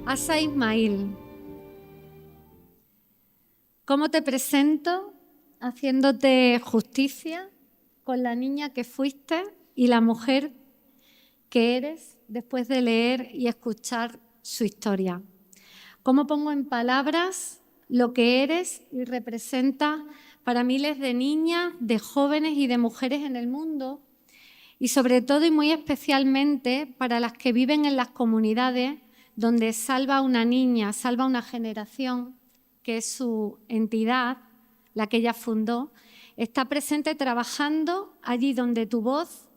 Asa Ismail, ¿cómo te presento haciéndote justicia con la niña que fuiste y la mujer que eres después de leer y escuchar su historia? ¿Cómo pongo en palabras lo que eres y representa para miles de niñas, de jóvenes y de mujeres en el mundo? Y sobre todo y muy especialmente para las que viven en las comunidades donde Salva una niña, Salva una generación, que es su entidad, la que ella fundó, está presente trabajando allí donde tu voz,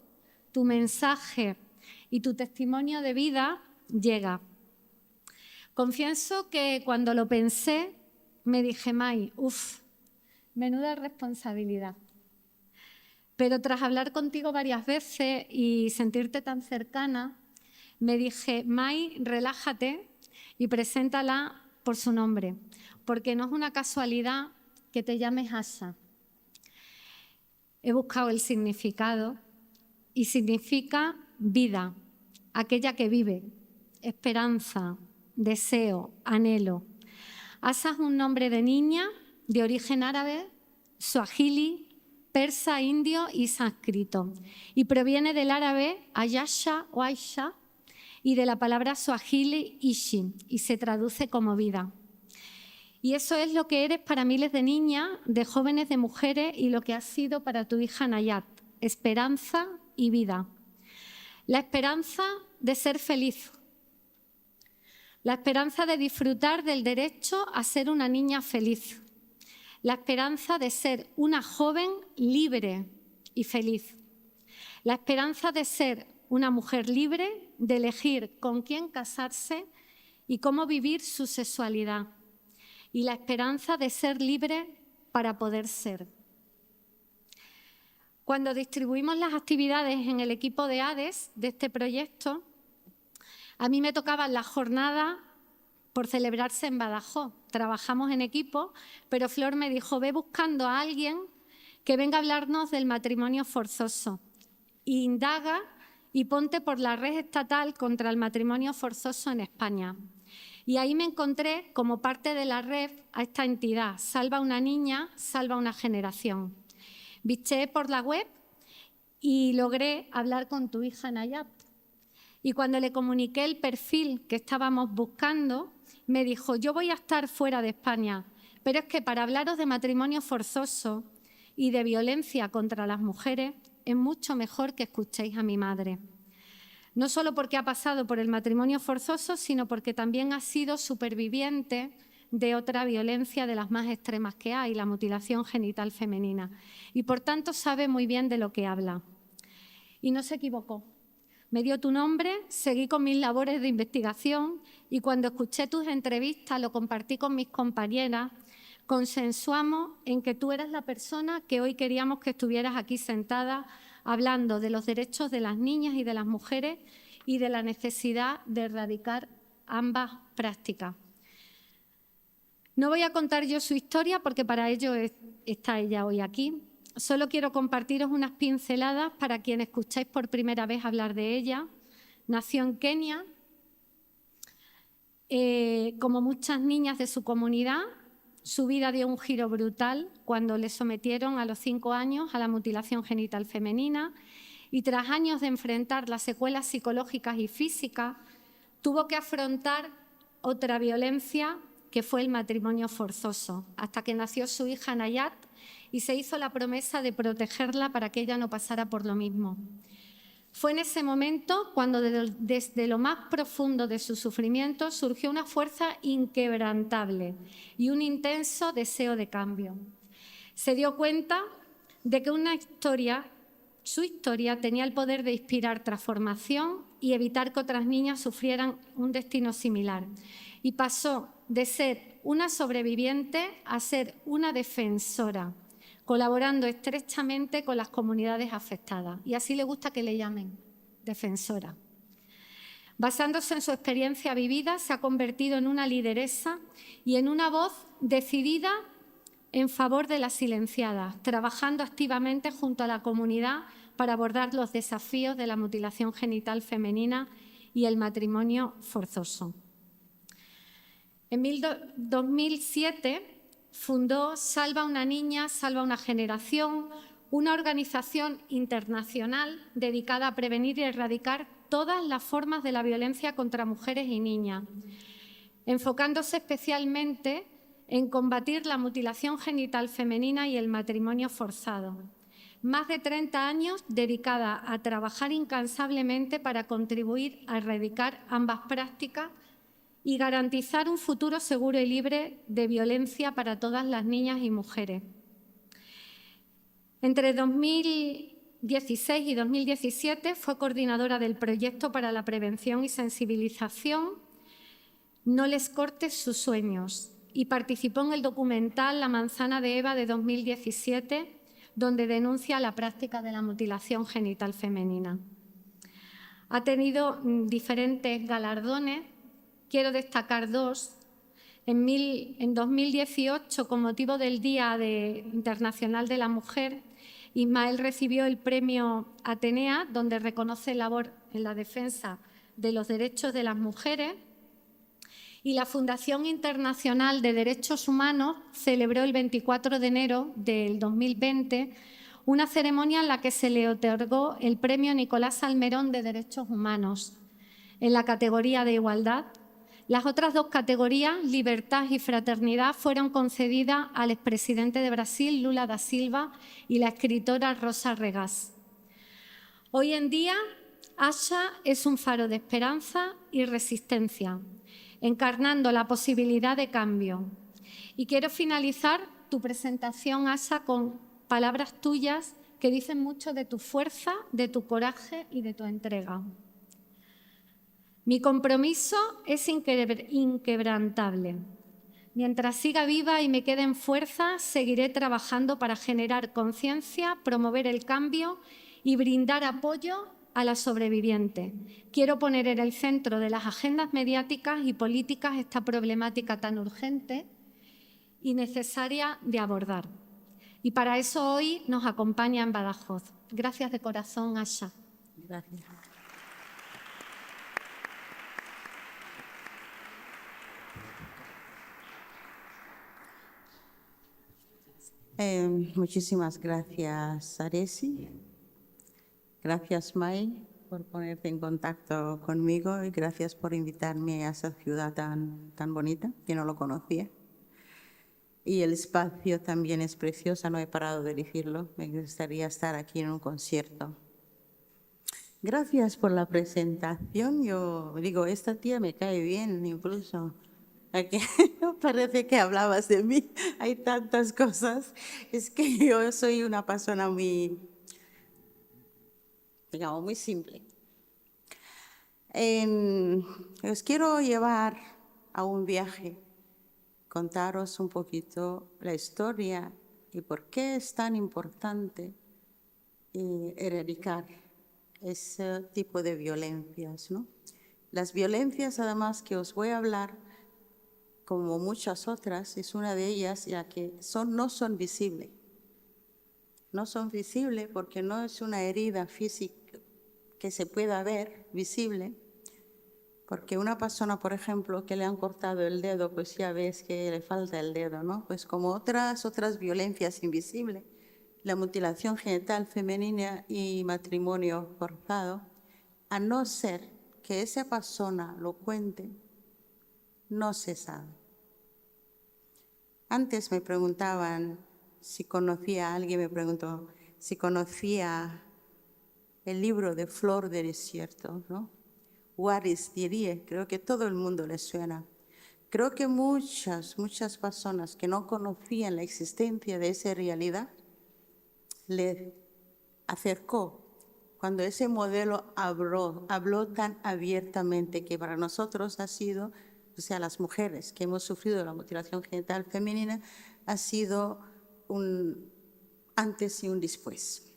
tu mensaje y tu testimonio de vida llega. Confieso que cuando lo pensé me dije, May, menuda responsabilidad. Pero tras hablar contigo varias veces y sentirte tan cercana, me dije, May, relájate y preséntala por su nombre, porque no es una casualidad que te llames Asa. He buscado el significado y significa vida, aquella que vive, esperanza, deseo, anhelo. Asa es un nombre de niña de origen árabe, suajili, persa, indio y sánscrito, y proviene del árabe Ayasha o Aisha y de la palabra suajili ishi, y se traduce como vida. Y eso es lo que eres para miles de niñas, de jóvenes, de mujeres, y lo que has sido para tu hija Nayat, esperanza y vida. La esperanza de ser feliz, la esperanza de disfrutar del derecho a ser una niña feliz, la esperanza de ser una joven libre y feliz, la esperanza de ser una mujer libre, de elegir con quién casarse y cómo vivir su sexualidad, y la esperanza de ser libre para poder ser. Cuando distribuimos las actividades en el equipo de ADES de este proyecto, a mí me tocaban las jornadas por celebrarse en Badajoz. Trabajamos en equipo, pero Flor me dijo, ve buscando a alguien que venga a hablarnos del matrimonio forzoso. Indaga y ponte por la red estatal contra el matrimonio forzoso en España. Y ahí me encontré como parte de la red a esta entidad, Salva una niña, salva una generación. Bicheé por la web y logré hablar con tu hija Nayat. Y cuando le comuniqué el perfil que estábamos buscando, me dijo, yo voy a estar fuera de España, pero es que para hablaros de matrimonio forzoso y de violencia contra las mujeres, es mucho mejor que escuchéis a mi madre. No solo porque ha pasado por el matrimonio forzoso, sino porque también ha sido superviviente de otra violencia de las más extremas que hay, la mutilación genital femenina. Y por tanto sabe muy bien de lo que habla. Y no se equivocó. Me dio tu nombre, seguí con mis labores de investigación y cuando escuché tus entrevistas, lo compartí con mis compañeras, consensuamos en que tú eras la persona que hoy queríamos que estuvieras aquí sentada hablando de los derechos de las niñas y de las mujeres y de la necesidad de erradicar ambas prácticas. No voy a contar yo su historia porque para ello está ella hoy aquí. Solo quiero compartiros unas pinceladas para quienes escucháis por primera vez hablar de ella. Nació en Kenia, como muchas niñas de su comunidad. Su vida dio un giro brutal cuando le sometieron a los 5 años a la mutilación genital femenina y tras años de enfrentar las secuelas psicológicas y físicas, tuvo que afrontar otra violencia que fue el matrimonio forzoso, hasta que nació su hija Nayat y se hizo la promesa de protegerla para que ella no pasara por lo mismo. Fue en ese momento cuando desde lo más profundo de su sufrimiento surgió una fuerza inquebrantable y un intenso deseo de cambio. Se dio cuenta de que su historia tenía el poder de inspirar transformación y evitar que otras niñas sufrieran un destino similar. Y pasó de ser una sobreviviente a ser una defensora, colaborando estrechamente con las comunidades afectadas. Y así le gusta que le llamen, defensora. Basándose en su experiencia vivida, se ha convertido en una lideresa y en una voz decidida en favor de las silenciadas, trabajando activamente junto a la comunidad para abordar los desafíos de la mutilación genital femenina y el matrimonio forzoso. En 2007 fundó Salva una niña, salva una generación, una organización internacional dedicada a prevenir y erradicar todas las formas de la violencia contra mujeres y niñas, enfocándose especialmente en combatir la mutilación genital femenina y el matrimonio forzado. Más de 30 años dedicada a trabajar incansablemente para contribuir a erradicar ambas prácticas y garantizar un futuro seguro y libre de violencia para todas las niñas y mujeres. Entre 2016 y 2017 fue coordinadora del proyecto para la prevención y sensibilización No les cortes sus sueños y participó en el documental La manzana de Eva de 2017, donde denuncia la práctica de la mutilación genital femenina. Ha tenido diferentes galardones, quiero destacar dos. En 2018, con motivo del Día Internacional de la Mujer, Ismael recibió el premio Atenea, donde reconoce labor en la defensa de los derechos de las mujeres, y la Fundación Internacional de Derechos Humanos celebró el 24 de enero del 2020 una ceremonia en la que se le otorgó el premio Nicolás Salmerón de Derechos Humanos en la categoría de igualdad. Las otras dos categorías, libertad y fraternidad, fueron concedidas al expresidente de Brasil, Lula da Silva, y la escritora Rosa Regás. Hoy en día, Asha es un faro de esperanza y resistencia, encarnando la posibilidad de cambio. Y quiero finalizar tu presentación, Asha, con palabras tuyas que dicen mucho de tu fuerza, de tu coraje y de tu entrega. Mi compromiso es inquebrantable. Mientras siga viva y me quede en fuerza, seguiré trabajando para generar conciencia, promover el cambio y brindar apoyo a las sobrevivientes. Quiero poner en el centro de las agendas mediáticas y políticas esta problemática tan urgente y necesaria de abordar. Y para eso hoy nos acompaña en Badajoz. Gracias de corazón, Asha. Gracias. Muchísimas gracias, Aresi. Gracias, Mai, por ponerte en contacto conmigo y gracias por invitarme a esa ciudad tan bonita, que no lo conocía. Y el espacio también es precioso, no he parado de decirlo. Me gustaría estar aquí en un concierto. Gracias por la presentación. Yo digo, esta tía me cae bien incluso. Aquí parece que hablabas de mí. Hay tantas cosas. Es que yo soy una persona muy, digamos, muy simple. Os quiero llevar a un viaje, contaros un poquito la historia y por qué es tan importante erradicar ese tipo de violencias, ¿no? Las violencias, además, que os voy a hablar, como muchas otras, es una de ellas, ya que no son visibles. No son visibles porque no es una herida física que se pueda ver visible, porque una persona, por ejemplo, que le han cortado el dedo, pues ya ves que le falta el dedo, ¿no? Pues como otras violencias invisibles, la mutilación genital femenina y matrimonio forzado, a no ser que esa persona lo cuente, no se sabe. Antes me preguntaban si conocía a alguien, me preguntó si conocía el libro de Flor de Desierto, ¿no? Waris Dirie, creo que todo el mundo le suena. Creo que muchas personas que no conocían la existencia de esa realidad, le acercó cuando ese modelo habló tan abiertamente que para nosotros ha sido, o sea, las mujeres que hemos sufrido la mutilación genital femenina, ha sido un antes y un después.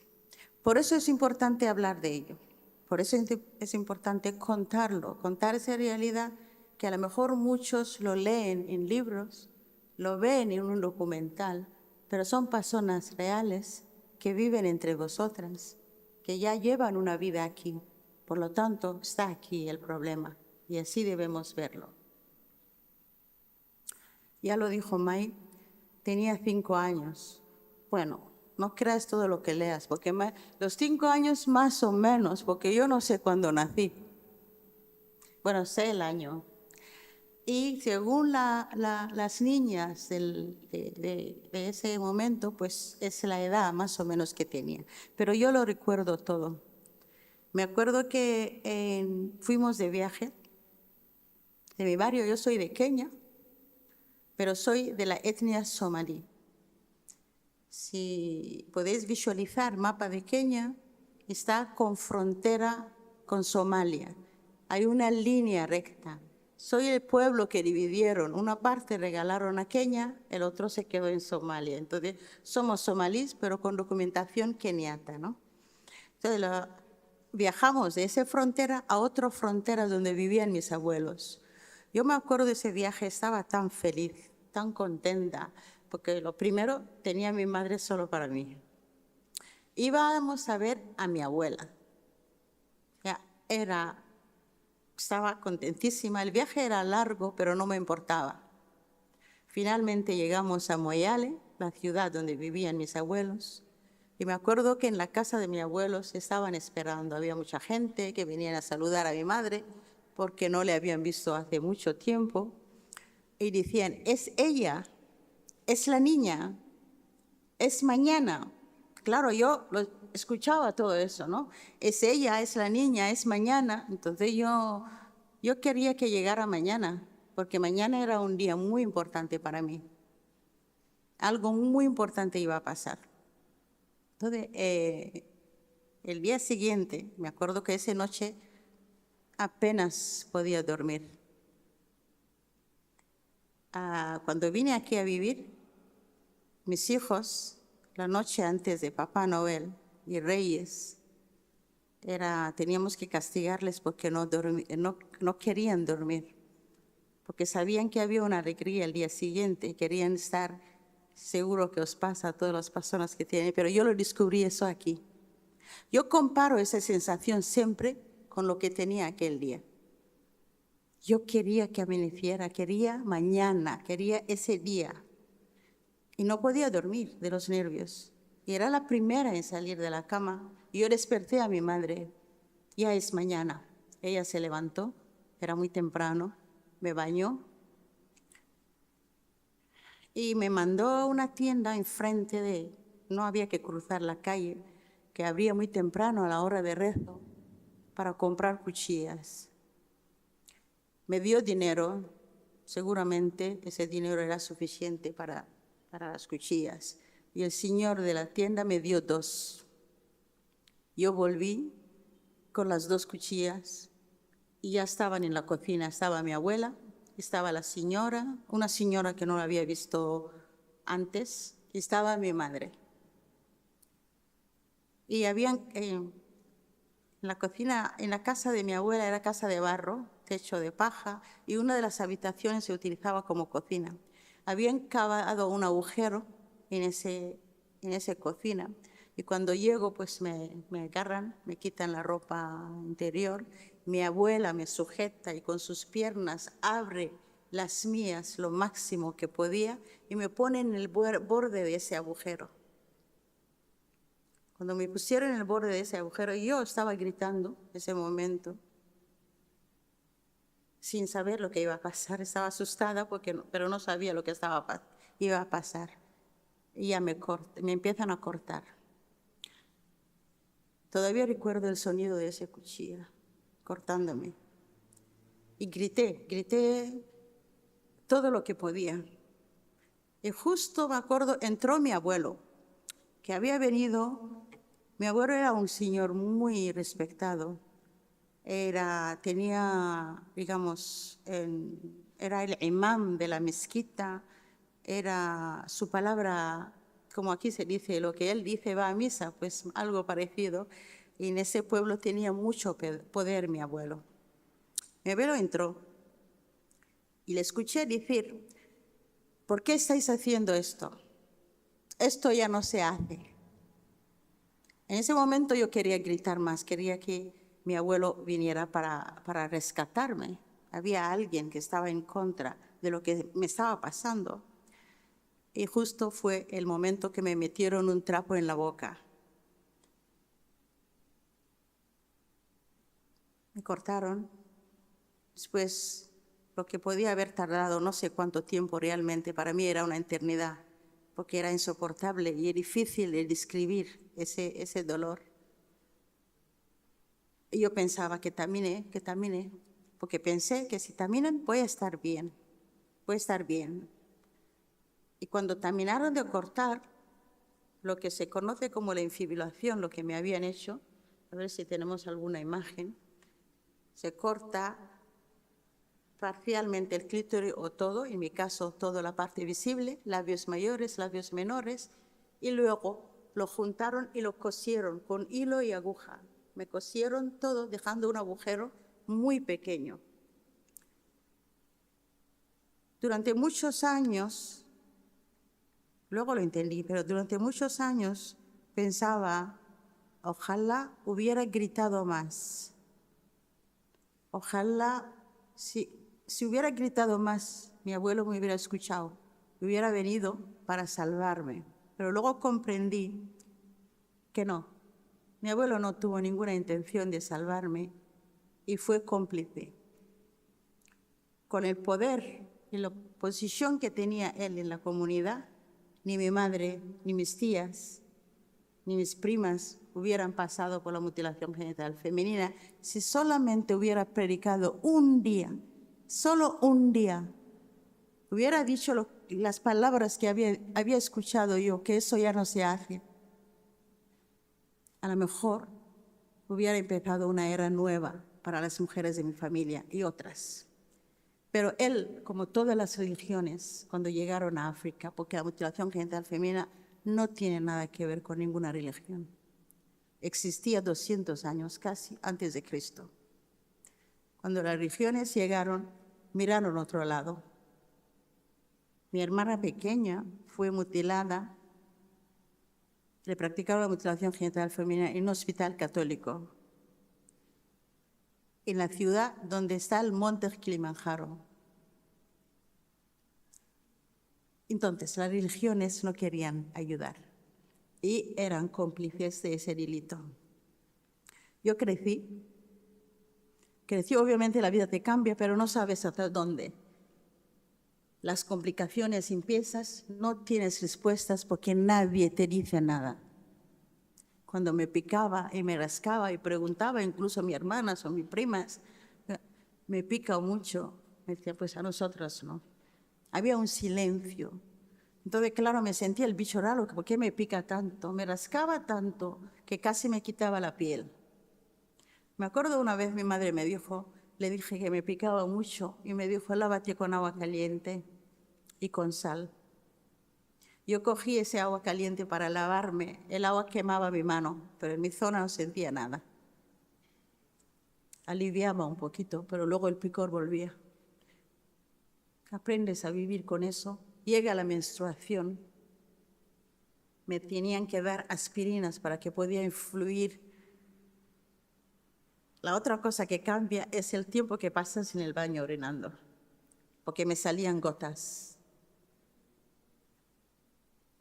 Por eso es importante hablar de ello. Por eso es importante contarlo, contar esa realidad que a lo mejor muchos lo leen en libros, lo ven en un documental, pero son personas reales que viven entre vosotras, que ya llevan una vida aquí. Por lo tanto, está aquí el problema y así debemos verlo. Ya lo dijo Mai, tenía 5 años. Bueno, no creas todo lo que leas, porque los 5 años más o menos, porque yo no sé cuándo nací. Bueno, sé el año. Y según las niñas de ese momento, pues es la edad más o menos que tenía. Pero yo lo recuerdo todo. Me acuerdo que fuimos de viaje de mi barrio. Yo soy de Kenia, pero soy de la etnia somalí. Si podéis visualizar el mapa de Kenia, está con frontera con Somalia. Hay una línea recta. Soy el pueblo que dividieron. Una parte regalaron a Kenia, el otro se quedó en Somalia. Entonces, somos somalíes, pero con documentación keniata, ¿no? Entonces, viajamos de esa frontera a otra frontera donde vivían mis abuelos. Yo me acuerdo de ese viaje, estaba tan feliz, tan contenta, porque lo primero tenía a mi madre solo para mí. Íbamos a ver a mi abuela. Ya estaba contentísima. El viaje era largo, pero no me importaba. Finalmente llegamos a Moyale, la ciudad donde vivían mis abuelos. Y me acuerdo que en la casa de mis abuelos estaban esperando. Había mucha gente que venían a saludar a mi madre porque no le habían visto hace mucho tiempo. Y decían, es ella, es la niña, es mañana. Claro, yo lo escuchaba todo eso, ¿no? Es ella, es la niña, es mañana. Entonces yo quería que llegara mañana, porque mañana era un día muy importante para mí. Algo muy importante iba a pasar. Entonces, el día siguiente, me acuerdo que esa noche apenas podía dormir. Cuando vine aquí a vivir, mis hijos, la noche antes de Papá Noel y Reyes, teníamos que castigarles porque no querían dormir, porque sabían que había una alegría el día siguiente y querían estar seguro que os pasa a todas las personas que tienen, pero yo lo descubrí eso aquí. Yo comparo esa sensación siempre con lo que tenía aquel día. Yo quería que amaneciera, quería mañana, quería ese día. Y no podía dormir de los nervios. Y era la primera en salir de la cama. Y yo desperté a mi madre. Ya es mañana. Ella se levantó, era muy temprano, me bañó y me mandó a una tienda enfrente no había que cruzar la calle, que abría muy temprano a la hora de rezo, para comprar cuchillas. Me dio dinero, seguramente ese dinero era suficiente para las cuchillas. Y el señor de la tienda me dio 2. Yo volví con las 2 cuchillas y ya estaban en la cocina. Estaba mi abuela, estaba la señora, una señora que no la había visto antes, y estaba mi madre. Y habían en la cocina, en la casa de mi abuela era casa de barro, techo de paja, y una de las habitaciones se utilizaba como cocina. Habían cavado un agujero en esa cocina, y cuando llego pues me agarran, me quitan la ropa interior, mi abuela me sujeta y con sus piernas abre las mías lo máximo que podía y me pone en el borde de ese agujero. Cuando me pusieron en el borde de ese agujero, yo estaba gritando en ese momento, sin saber lo que iba a pasar. Estaba asustada, pero no sabía lo que iba a pasar. Y ya me empiezan a cortar. Todavía recuerdo el sonido de esa cuchilla cortándome. Y grité todo lo que podía. Y justo me acuerdo, entró mi abuelo, que había venido. Mi abuelo era un señor muy respetado. Tenía, digamos, era el imán de la mezquita. Era su palabra, como aquí se dice, lo que él dice va a misa, pues algo parecido. Y en ese pueblo tenía mucho poder mi abuelo. Mi abuelo entró y le escuché decir, ¿por qué estáis haciendo esto? Esto ya no se hace. En ese momento yo quería gritar más, quería que mi abuelo viniera para rescatarme, había alguien que estaba en contra de lo que me estaba pasando. Y justo fue el momento que me metieron un trapo en la boca. Me cortaron. Después, lo que podía haber tardado no sé cuánto tiempo realmente, para mí era una eternidad, porque era insoportable y difícil de describir ese dolor. Y yo pensaba que tamine, porque pensé que si taminan voy a estar bien, voy a estar bien. Y cuando terminaron de cortar, lo que se conoce como la infibulación, lo que me habían hecho, a ver si tenemos alguna imagen, se corta parcialmente el clítoris o todo, en mi caso toda la parte visible, labios mayores, labios menores, y luego lo juntaron y lo cosieron con hilo y aguja. Me cosieron todo dejando un agujero muy pequeño. Durante muchos años, luego lo entendí, pero durante muchos años pensaba, ojalá hubiera gritado más. Ojalá, si hubiera gritado más, mi abuelo me hubiera escuchado, hubiera venido para salvarme. Pero luego comprendí que no. Mi abuelo no tuvo ninguna intención de salvarme y fue cómplice. Con el poder y la posición que tenía él en la comunidad, ni mi madre, ni mis tías, ni mis primas hubieran pasado por la mutilación genital femenina si solamente hubiera predicado un día, solo un día, hubiera dicho las palabras que había escuchado yo, que eso ya no se hace. A lo mejor hubiera empezado una era nueva para las mujeres de mi familia y otras. Pero él, como todas las religiones, cuando llegaron a África, porque la mutilación genital femenina no tiene nada que ver con ninguna religión. Existía 200 años casi antes de Cristo. Cuando las religiones llegaron, miraron a otro lado. Mi hermana pequeña fue mutilada, le practicaron la mutilación genital femenina en un hospital católico, en la ciudad donde está el monte Kilimanjaro. Entonces, las religiones no querían ayudar y eran cómplices de ese delito. Yo crecí, obviamente la vida te cambia, pero no sabes hasta dónde. Las complicaciones empiezas, no tienes respuestas porque nadie te dice nada. Cuando me picaba y me rascaba y preguntaba, incluso a mis hermanas o mis primas, me pica mucho, me decía, pues a nosotras no. Había un silencio. Entonces, claro, me sentía el bicho raro, ¿por qué me pica tanto? Me rascaba tanto que casi me quitaba la piel. Me acuerdo una vez mi madre me dijo, le dije que me picaba mucho y me dijo, lávate con agua caliente y con sal. Yo cogí ese agua caliente para lavarme, el agua quemaba mi mano, pero en mi zona no sentía nada. Aliviaba un poquito, pero luego el picor volvía. Aprendes a vivir con eso. Llega la menstruación, me tenían que dar aspirinas para que pudiera influir. La otra cosa que cambia es el tiempo que pasas en el baño orinando, porque me salían gotas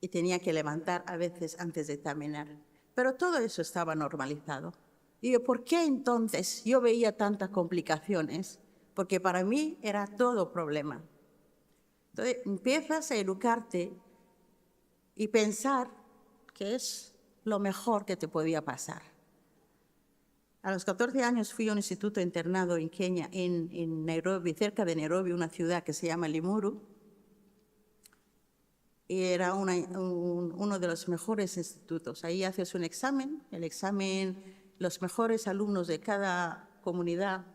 y tenía que levantar a veces antes de terminar. Pero todo eso estaba normalizado. Y yo, ¿por qué entonces yo veía tantas complicaciones? Porque para mí era todo problema. Entonces empiezas a educarte y pensar que es lo mejor que te podía pasar. A los 14 años fui a un instituto internado en Kenia, en Nairobi, cerca de Nairobi, una ciudad que se llama Limuru. Y era uno de los mejores institutos. Ahí haces un examen, los mejores alumnos de cada comunidad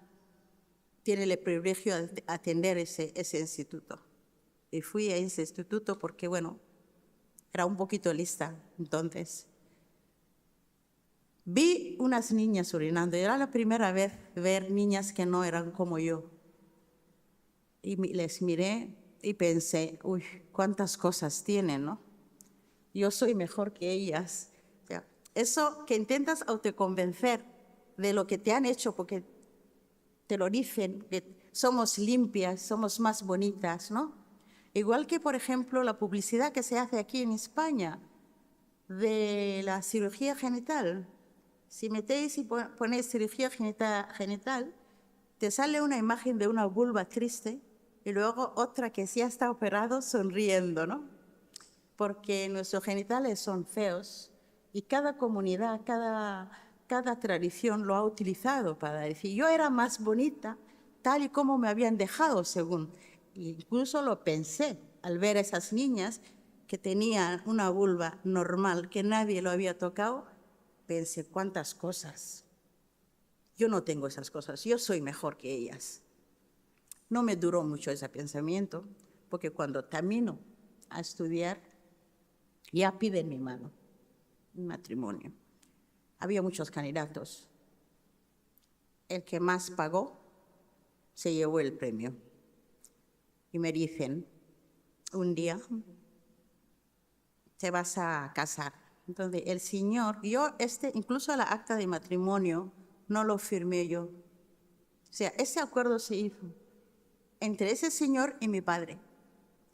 tienen el privilegio de atender ese instituto. Y fui a ese instituto porque, bueno, era un poquito lista entonces. Vi unas niñas orinando. Era la primera vez ver niñas que no eran como yo. Y les miré y pensé, uy, cuántas cosas tienen, ¿no? Yo soy mejor que ellas. O sea, eso que intentas autoconvencer de lo que te han hecho porque te lo dicen, que somos limpias, somos más bonitas, ¿no? Igual que, por ejemplo, la publicidad que se hace aquí en España de la cirugía genital. Si metéis y ponéis cirugía genital, te sale una imagen de una vulva triste y luego otra que sí está operado sonriendo, ¿no? Porque nuestros genitales son feos y cada comunidad, cada tradición lo ha utilizado para decir, yo era más bonita tal y como me habían dejado, según. Incluso lo pensé al ver a esas niñas que tenían una vulva normal, que nadie lo había tocado, pensé, ¿cuántas cosas? Yo no tengo esas cosas, yo soy mejor que ellas. No me duró mucho ese pensamiento, porque cuando termino a estudiar, ya piden mi mano, un matrimonio. Había muchos candidatos. El que más pagó se llevó el premio. Y me dicen, un día te vas a casar. Entonces, el señor, incluso la acta de matrimonio, no lo firmé yo. O sea, ese acuerdo se hizo entre ese señor y mi padre.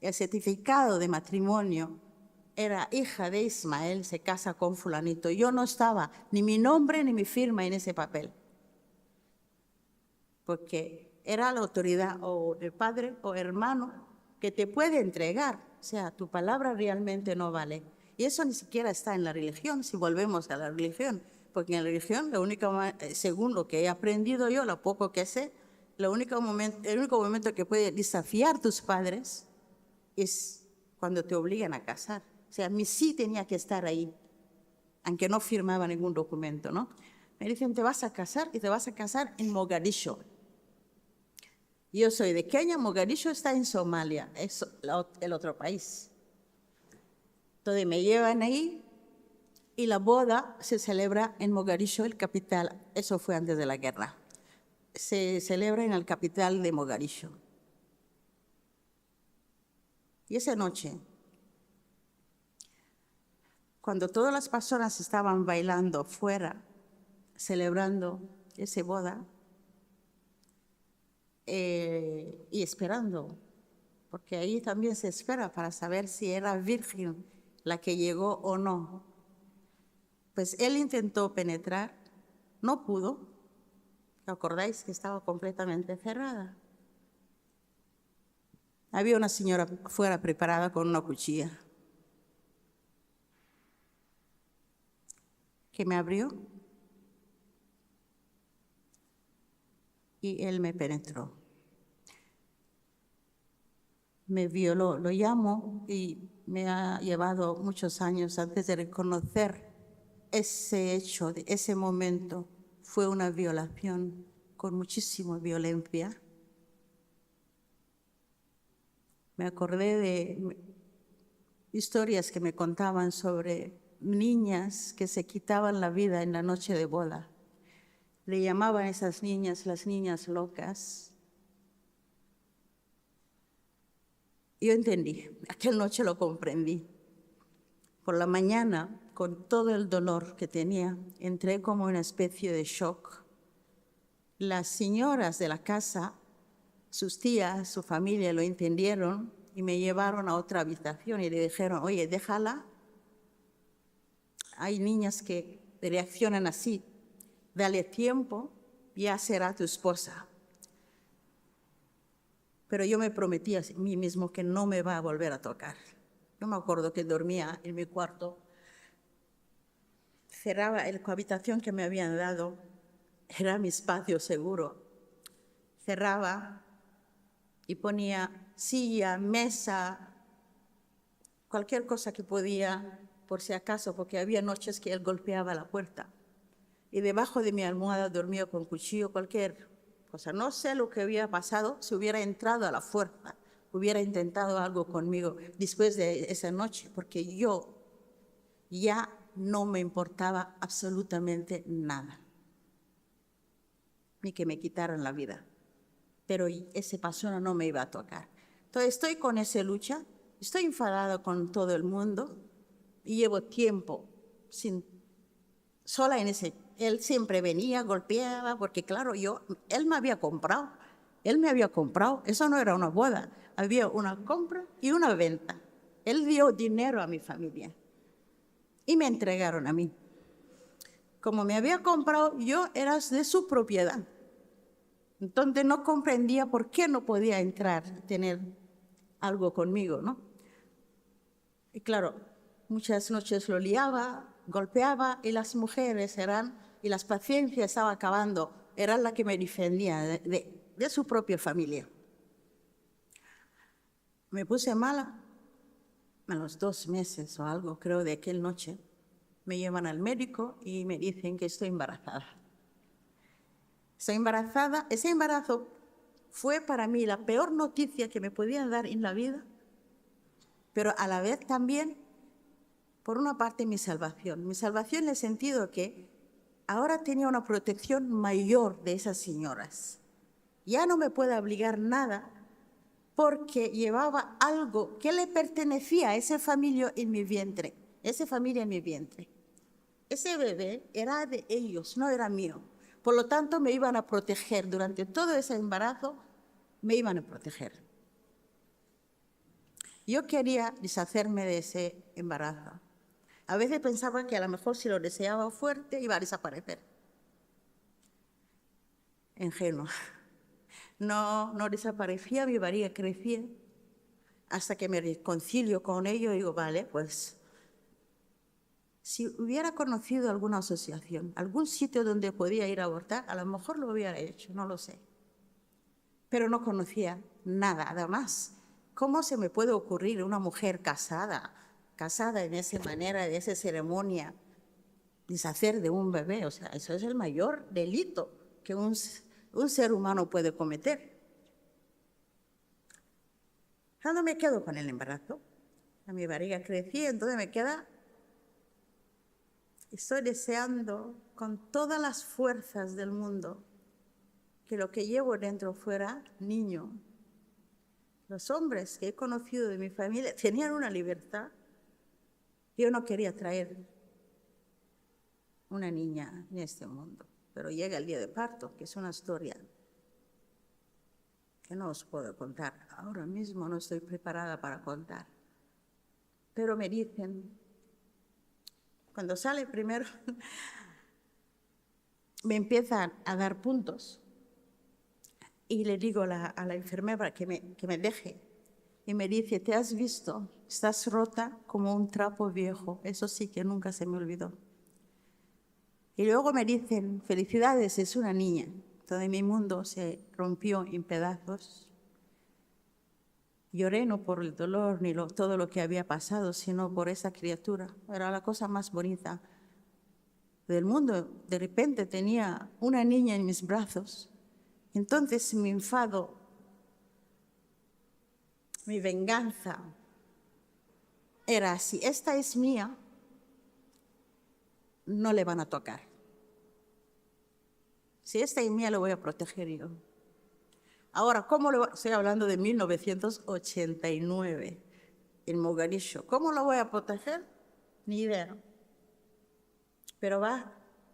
El certificado de matrimonio era hija de Ismael, se casa con fulanito. Yo no estaba, ni mi nombre ni mi firma en ese papel. Porque era la autoridad o de padre o hermano que te puede entregar. O sea, tu palabra realmente no vale. Y eso ni siquiera está en la religión, si volvemos a la religión. Porque en la religión, según lo que he aprendido yo, lo poco que sé, el único momento que puede desafiar tus padres es cuando te obligan a casar. O sea, mi sí tenía que estar ahí, aunque no firmaba ningún documento, ¿no? Me dicen, te vas a casar y te vas a casar en Mogadiscio. Yo soy de Kenia, Mogadiscio está en Somalia, es el otro país. Entonces me llevan ahí y la boda se celebra en Mogadiscio, el capital. Eso fue antes de la guerra. Se celebra en el capital de Mogadiscio. Y esa noche, cuando todas las personas estaban bailando fuera, celebrando esa boda y esperando, porque ahí también se espera para saber si era virgen la que llegó o no. Pues él intentó penetrar, no pudo. ¿Os acordáis que estaba completamente cerrada? Había una señora fuera preparada con una cuchilla que me abrió y él me penetró. Me violó, lo llamo, y me ha llevado muchos años antes de reconocer ese hecho, ese momento. Fue una violación con muchísima violencia. Me acordé de historias que me contaban sobre niñas que se quitaban la vida en la noche de boda. Le llamaban a esas niñas las niñas locas. Yo entendí, aquella noche lo comprendí. Por la mañana, con todo el dolor que tenía, entré como una especie de shock. Las señoras de la casa, sus tías, su familia lo entendieron y me llevaron a otra habitación y le dijeron, oye, déjala. Hay niñas que reaccionan así. Dale tiempo, ya será tu esposa. Pero yo me prometí a mí mismo que no me va a volver a tocar. Yo me acuerdo que dormía en mi cuarto, cerraba la habitación que me habían dado, era mi espacio seguro. Cerraba y ponía silla, mesa, cualquier cosa que podía, por si acaso, porque había noches que él golpeaba la puerta. Y debajo de mi almohada dormía con cuchillo, cualquier cosa. No sé lo que había pasado si hubiera entrado a la fuerza, hubiera intentado algo conmigo después de esa noche, porque yo ya no me importaba absolutamente nada, ni que me quitaran la vida. Pero esa persona no me iba a tocar. Entonces estoy con esa lucha, estoy enfadada con todo el mundo y llevo tiempo sola en ese Él siempre venía, golpeaba, porque claro, él me había comprado. Él me había comprado. Eso no era una boda. Había una compra y una venta. Él dio dinero a mi familia y me entregaron a mí. Como me había comprado, yo era de su propiedad. Entonces no comprendía por qué no podía entrar, tener algo conmigo, ¿no? Y claro, muchas noches lo liaba, golpeaba y las mujeres y las paciencias estaba acabando, eran las que me defendían de su propia familia. Me puse mala a los 2 meses o algo, creo, de aquella noche. Me llevan al médico y me dicen que estoy embarazada. Estoy embarazada. Ese embarazo fue para mí la peor noticia que me podían dar en la vida, pero a la vez también, por una parte, mi salvación. Mi salvación en el sentido que ahora tenía una protección mayor de esas señoras. Ya no me puede obligar nada porque llevaba algo que le pertenecía a esa familia en mi vientre. Esa familia en mi vientre. Ese bebé era de ellos, no era mío. Por lo tanto, me iban a proteger. Durante todo ese embarazo, me iban a proteger. Yo quería deshacerme de ese embarazo. A veces pensaba que a lo mejor si lo deseaba fuerte iba a desaparecer. Ingenua. No desaparecía, mi barriga crecía. Hasta que me reconcilio con ello y digo, vale, pues si hubiera conocido alguna asociación, algún sitio donde podía ir a abortar, a lo mejor lo hubiera hecho, no lo sé. Pero no conocía nada, además. ¿Cómo se me puede ocurrir una mujer casada en esa manera, de esa ceremonia, deshacer de un bebé? O sea, eso es el mayor delito que un ser humano puede cometer. Cuando me quedo con el embarazo, a mi barriga crecía, entonces me queda. Estoy deseando con todas las fuerzas del mundo que lo que llevo dentro fuera niño. Los hombres que he conocido de mi familia tenían una libertad. Yo no quería traer una niña en este mundo, pero llega el día de parto, que es una historia que no os puedo contar. Ahora mismo no estoy preparada para contar. Pero me dicen, cuando sale primero, me empiezan a dar puntos. Y le digo a la enfermera que me deje. Y me dice, ¿te has visto? Estás rota como un trapo viejo. Eso sí que nunca se me olvidó. Y luego me dicen, felicidades, es una niña. Todo mi mundo se rompió en pedazos. Lloré no por el dolor ni todo lo que había pasado, sino por esa criatura. Era la cosa más bonita del mundo. De repente tenía una niña en mis brazos. Entonces mi enfado, mi venganza, era así. Esta es mía, no le van a tocar. Si esta es mía, lo voy a proteger yo. Ahora, estoy hablando de 1989, en Mogadiscio. ¿Cómo lo voy a proteger? Ni idea. Pero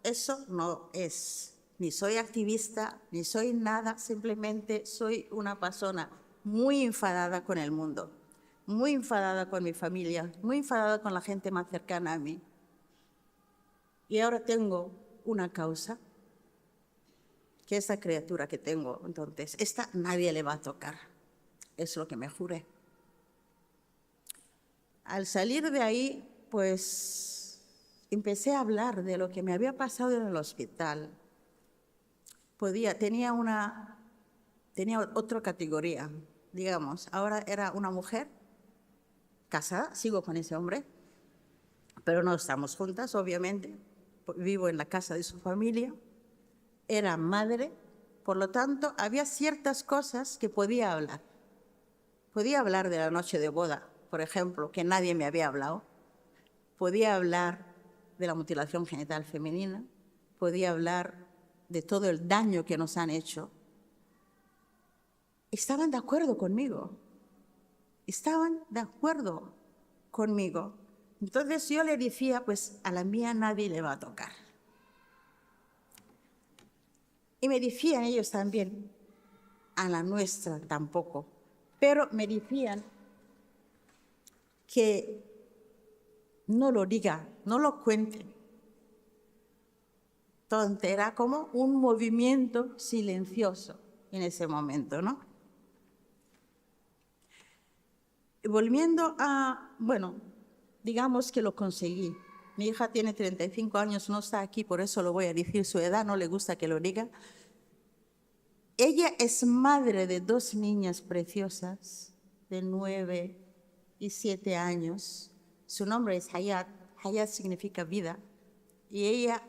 eso no es. Ni soy activista, ni soy nada, simplemente soy una persona muy enfadada con el mundo, muy enfadada con mi familia, muy enfadada con la gente más cercana a mí. Y ahora tengo una causa, que esa criatura que tengo, entonces, esta nadie le va a tocar. Es lo que me juré. Al salir de ahí, pues, empecé a hablar de lo que me había pasado en el hospital. Tenía otra categoría, digamos. Ahora era una mujer casada, sigo con ese hombre, pero no estamos juntas, obviamente. Vivo en la casa de su familia. Era madre, por lo tanto, había ciertas cosas que podía hablar. Podía hablar de la noche de boda, por ejemplo, que nadie me había hablado. Podía hablar de la mutilación genital femenina. Podía hablar de todo el daño que nos han hecho. Estaban de acuerdo conmigo. Estaban de acuerdo conmigo. Entonces yo le decía, pues a la mía nadie le va a tocar. Y me decían ellos también, a la nuestra tampoco, pero me decían que no lo diga, no lo cuente. Entonces era como un movimiento silencioso en ese momento, ¿no? Y volviendo a, bueno, digamos que lo conseguí. Mi hija tiene 35 años, no está aquí, por eso lo voy a decir su edad, no le gusta que lo diga. Ella es madre de 2 niñas preciosas de 9 y 7 años. Su nombre es Hayat. Hayat significa vida. Y ella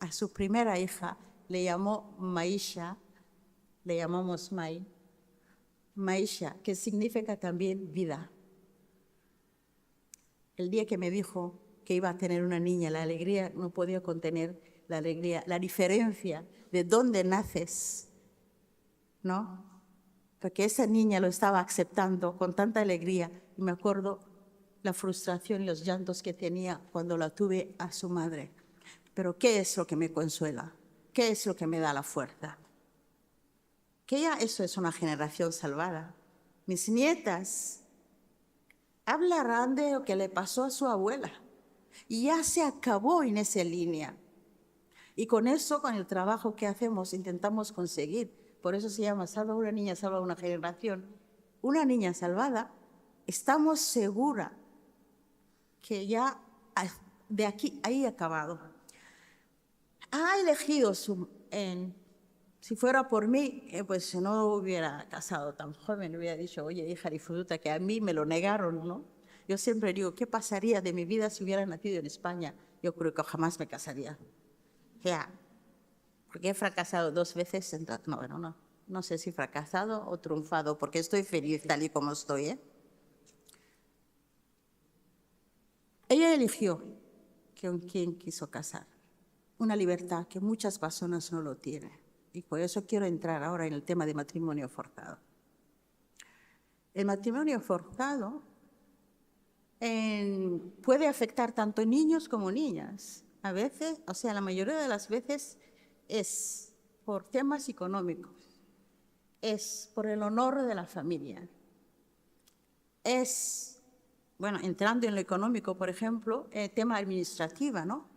a su primera hija le llamó Maisha, le llamamos Maisha, que significa también vida. El día que me dijo que iba a tener una niña, la alegría no podía contener la alegría, la diferencia de dónde naces, ¿no? Porque esa niña lo estaba aceptando con tanta alegría. Y me acuerdo la frustración y los llantos que tenía cuando la tuve a su madre. Pero ¿qué es lo que me consuela? ¿Qué es lo que me da la fuerza? Que ya eso es una generación salvada. Mis nietas hablarán de lo que le pasó a su abuela. Y ya se acabó en esa línea. Y con eso, con el trabajo que hacemos, intentamos conseguir. Por eso se llama Salva una niña, salva una generación. Una niña salvada, estamos seguras que ya de aquí, ahí ha acabado. Ha elegido si fuera por mí, pues no hubiera casado tan joven, hubiera dicho, oye, hija, disfruta, que a mí me lo negaron, ¿no? Yo siempre digo, ¿qué pasaría de mi vida si hubiera nacido en España? Yo creo que jamás me casaría. O sea, porque he fracasado 2 veces, entonces, no sé si fracasado o triunfado, porque estoy feliz tal y como estoy, ¿eh? Ella eligió con quién quiso casar, una libertad que muchas personas no lo tienen. Y por eso quiero entrar ahora en el tema de matrimonio forzado. El matrimonio forzado puede afectar tanto niños como niñas. A veces, o sea, la mayoría de las veces es por temas económicos, es por el honor de la familia, es, bueno, entrando en lo económico, por ejemplo, el tema administrativo, ¿no?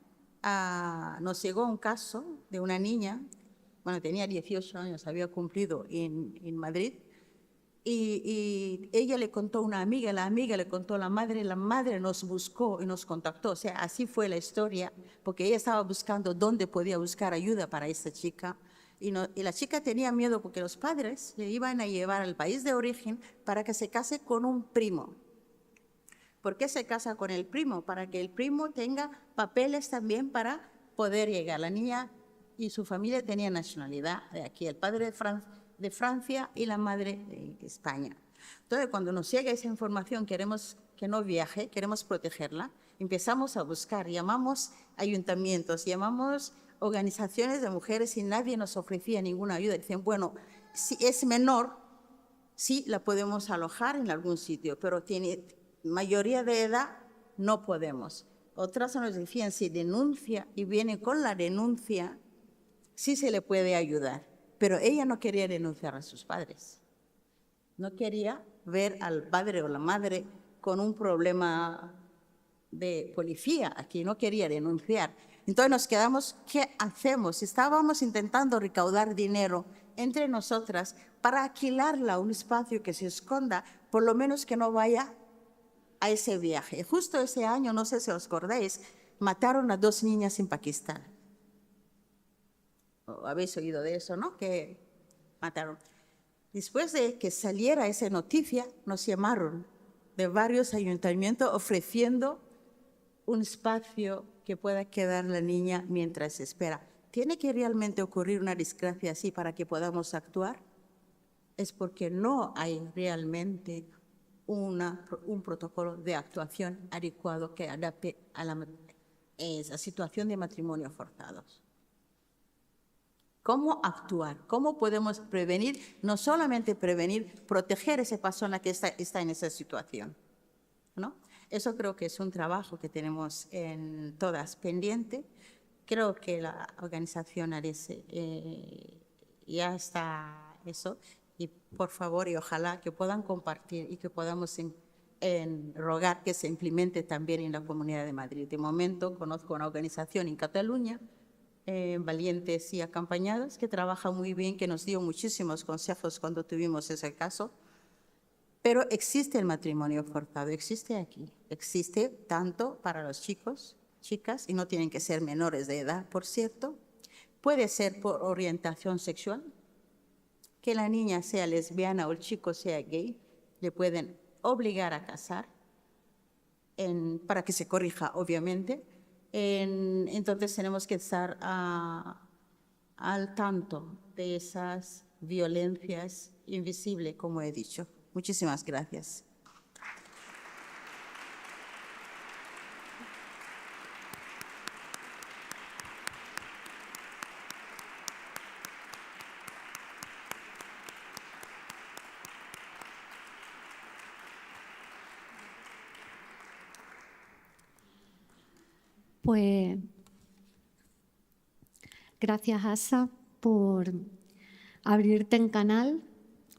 Nos llegó un caso de una niña, bueno, tenía 18 años, había cumplido en Madrid, y ella le contó a una amiga, la amiga le contó a la madre nos buscó y nos contactó. O sea, así fue la historia, porque ella estaba buscando dónde podía buscar ayuda para esta chica. Y la chica tenía miedo porque los padres le iban a llevar al país de origen para que se case con un primo. ¿Por qué se casa con el primo? Para que el primo tenga papeles también para poder llegar. La niña y su familia tenían nacionalidad de aquí, el padre de Francia y la madre de España. Entonces, cuando nos llega esa información, queremos que no viaje, queremos protegerla, empezamos a buscar, llamamos ayuntamientos, llamamos organizaciones de mujeres y nadie nos ofrecía ninguna ayuda. Dicen, bueno, si es menor, sí la podemos alojar en algún sitio, pero tiene mayoría de edad, no podemos. Otras nos decían, si denuncia y viene con la denuncia, sí se le puede ayudar. Pero ella no quería denunciar a sus padres. No quería ver al padre o la madre con un problema de policía. Aquí no quería denunciar. Entonces nos quedamos, ¿qué hacemos? Estábamos intentando recaudar dinero entre nosotras para alquilarla a un espacio que se esconda, por lo menos que no vaya a ese viaje. Justo ese año, no sé si os acordáis, mataron a 2 niñas en Pakistán. Habéis oído de eso, ¿no? Que mataron. Después de que saliera esa noticia, nos llamaron de varios ayuntamientos ofreciendo un espacio que pueda quedar la niña mientras espera. ¿Tiene que realmente ocurrir una desgracia así para que podamos actuar? Es porque no hay realmente un protocolo de actuación adecuado que adapte a la situación de matrimonio forzados. ¿Cómo actuar? ¿Cómo podemos prevenir? No solamente prevenir, proteger a esa persona que está en esa situación, ¿no? Eso creo que es un trabajo que tenemos en todas pendiente. creo que la organización ARESE ya está eso, y por favor y ojalá que puedan compartir y que podamos rogar que se implemente también en la Comunidad de Madrid. De momento conozco una organización en Cataluña, Valientes y Acompañadas, que trabaja muy bien, que nos dio muchísimos consejos cuando tuvimos ese caso. Pero existe el matrimonio forzado, existe aquí, existe tanto para los chicos, chicas, y no tienen que ser menores de edad, por cierto. Puede ser por orientación sexual, que la niña sea lesbiana o el chico sea gay, le pueden obligar a casar, para que se corrija, obviamente. Entonces tenemos que estar al tanto de esas violencias invisibles, como he dicho. Muchísimas gracias. Pues gracias, Asa, por abrirte en canal,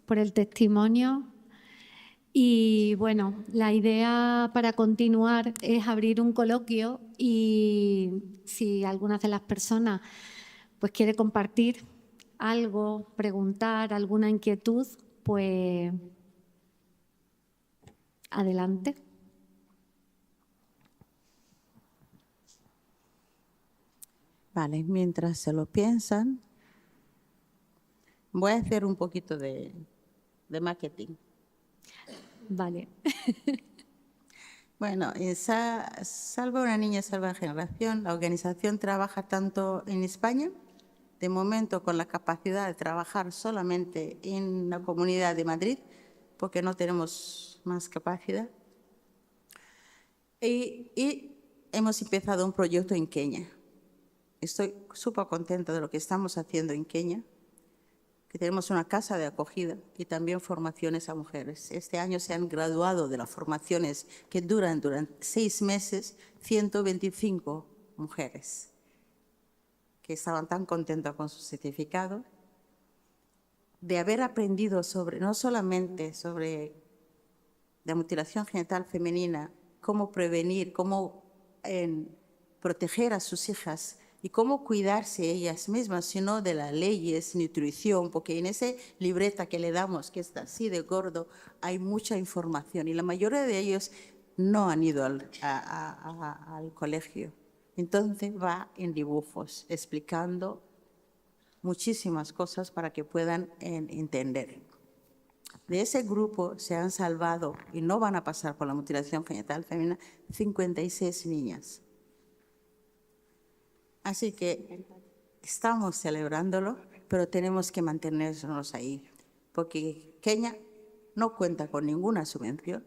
por el testimonio. Y bueno, la idea para continuar es abrir un coloquio y si alguna de las personas pues quiere compartir algo, preguntar, alguna inquietud, pues adelante. Vale, mientras se lo piensan, voy a hacer un poquito de marketing. Vale. Bueno, Salva una niña, salva generación. La organización trabaja tanto en España, de momento con la capacidad de trabajar solamente en la Comunidad de Madrid, porque no tenemos más capacidad. Y hemos empezado un proyecto en Kenia. Estoy súper contenta de lo que estamos haciendo en Kenia, que tenemos una casa de acogida y también formaciones a mujeres. Este año se han graduado de las formaciones que duran durante 6 meses 125 mujeres que estaban tan contentas con su certificado, de haber aprendido no solamente sobre la mutilación genital femenina, cómo prevenir, cómo proteger a sus hijas y cómo cuidarse ellas mismas, sino de las leyes, nutrición, porque en esa libreta que le damos, que está así de gordo, hay mucha información y la mayoría de ellos no han ido al colegio. Entonces va en dibujos, explicando muchísimas cosas para que puedan entender. De ese grupo se han salvado, y no van a pasar por la mutilación genital femenina, 56 niñas. Así que estamos celebrándolo, pero tenemos que mantenernos ahí, porque Kenia no cuenta con ninguna subvención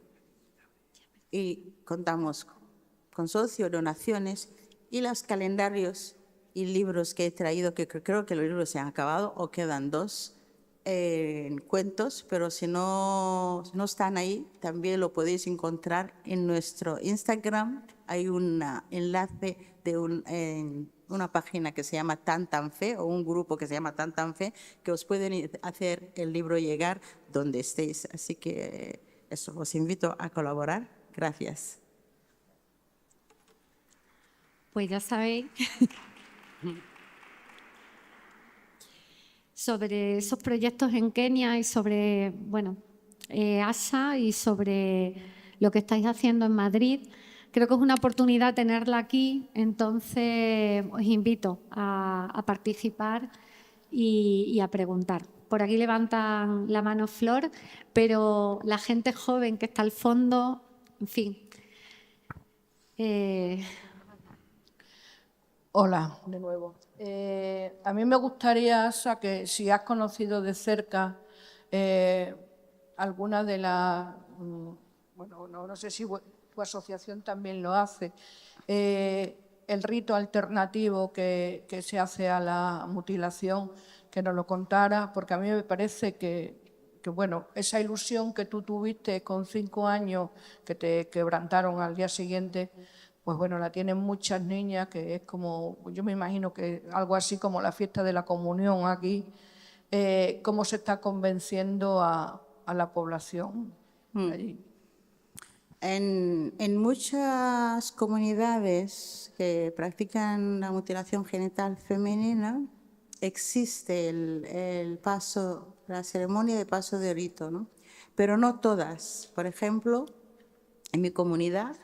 y contamos con socio-donaciones y los calendarios y libros que he traído, que creo que los libros se han acabado o quedan 2 cuentos, pero si no están ahí, también lo podéis encontrar en nuestro Instagram. Hay un enlace de una página que se llama Tan Fe, o un grupo que se llama Tan Fe, que os pueden hacer el libro llegar donde estéis. Así que eso, os invito a colaborar. Gracias. Pues ya sabéis sobre esos proyectos en Kenia y sobre, bueno, ASA y sobre lo que estáis haciendo en Madrid. Creo que es una oportunidad tenerla aquí, entonces os invito a participar y a preguntar. Por aquí levantan la mano Flor, pero la gente joven que está al fondo, en fin. Hola, de nuevo. A mí me gustaría, Asa, que si has conocido de cerca alguna de las, bueno, no sé si tu asociación también lo hace, el rito alternativo que se hace a la mutilación, que nos lo contara, porque a mí me parece que bueno, esa ilusión que tú tuviste con 5 años, que te quebrantaron al día siguiente, pues bueno, la tienen muchas niñas, que es como, yo me imagino que algo así como la fiesta de la comunión aquí, cómo se está convenciendo a la población allí. En muchas comunidades que practican la mutilación genital femenina existe el paso, la ceremonia de paso de rito, ¿no? Pero no todas. Por ejemplo, en mi comunidad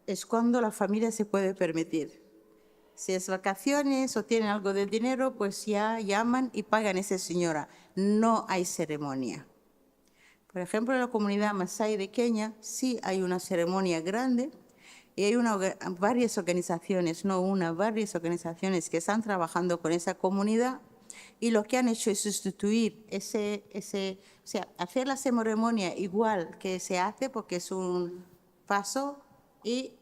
es cuando la familia se puede permitir. Si es vacaciones o tienen algo de dinero, pues ya llaman y pagan a esa señora. No hay ceremonia. Por ejemplo, en la comunidad Masái de Kenia sí hay una ceremonia grande y hay varias organizaciones, no una, varias organizaciones que están trabajando con esa comunidad y lo que han hecho es sustituir o sea, hacer la ceremonia igual que se hace porque es un paso y